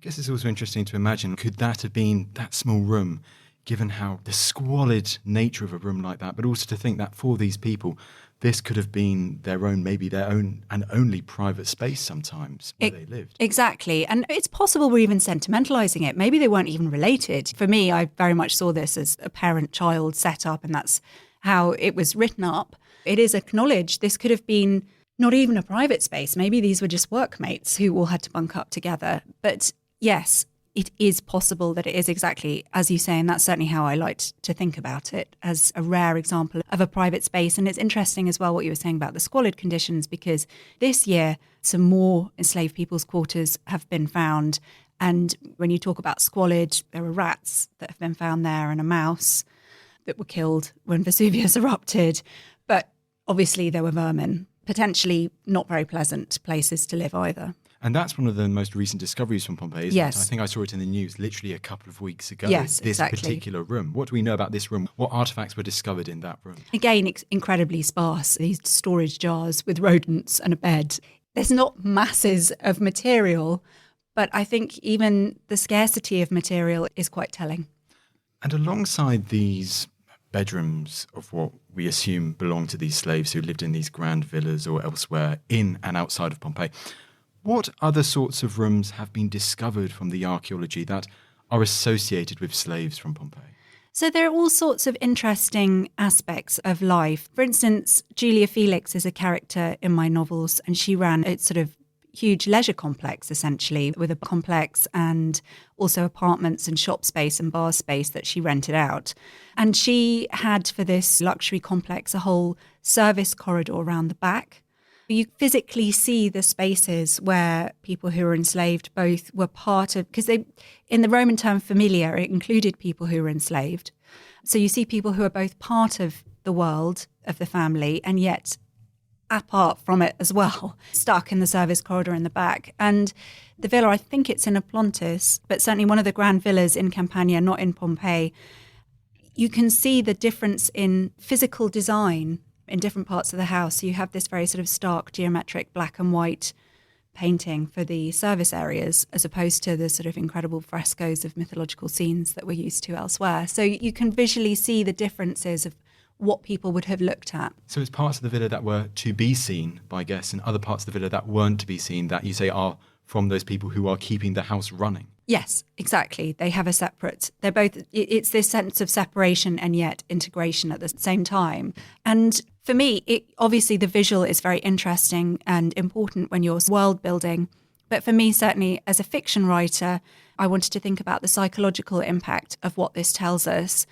guess it's also interesting to imagine, could that have been that small room, given how the squalid nature of a room like that, but also to think that for these people, this could have been their own, maybe their own and only private space sometimes where they lived. Exactly. And it's possible we're even sentimentalising it. Maybe they weren't even related. For me, I very much saw this as a parent-child setup, and that's how it was written up. It is acknowledged this could have been not even a private space. Maybe these were just workmates who all had to bunk up together. But yes, it is possible that it is exactly as you say, and that's certainly how I liked to think about it, as a rare example of a private space. And it's interesting as well what you were saying about the squalid conditions, because this year some more enslaved people's quarters have been found. And when you talk about squalid, there are rats that have been found there and a mouse that were killed when Vesuvius erupted. But obviously there were vermin, potentially not very pleasant places to live either. And that's one of the most recent discoveries from Pompeii, isn't it? I think I saw it in the news literally a couple of weeks ago. Yes, this exactly. particular room. What do we know about this room? What artefacts were discovered in that room? Again, incredibly sparse. These storage jars with rodents and a bed. There's not masses of material, but I think even the scarcity of material is quite telling. And alongside these bedrooms of what we assume belonged to these slaves who lived in these grand villas or elsewhere in and outside of Pompeii, what other sorts of rooms have been discovered from the archaeology that are associated with slaves from Pompeii? So there are all sorts of interesting aspects of life. For instance, Julia Felix is a character in my novels, and she ran a sort of huge leisure complex, essentially, with a complex and also apartments and shop space and bar space that she rented out. And she had, for this luxury complex, a whole service corridor around the back. You physically see the spaces where people who were enslaved both were part of, because they, in the Roman term familia, it included people who were enslaved. So you see people who are both part of the world of the family and yet apart from it as well, stuck in the service corridor in the back. And the villa, I think it's in Oplontis, but certainly one of the grand villas in Campania, not in Pompeii, you can see the difference in physical design in different parts of the house. So you have this very sort of stark geometric black and white painting for the service areas, as opposed to the sort of incredible frescoes of mythological scenes that we're used to elsewhere. So you can visually see the differences of what people would have looked at. So it's parts of the villa that were to be seen by guests and other parts of the villa that weren't to be seen that you say are from those people who are keeping the house running. Yes, exactly. They have a separate, they're both, it's this sense of separation and yet integration at the same time. And for me, obviously the visual is very interesting and important when you're world building. But for me, certainly as a fiction writer, I wanted to think about the psychological impact of what this tells us.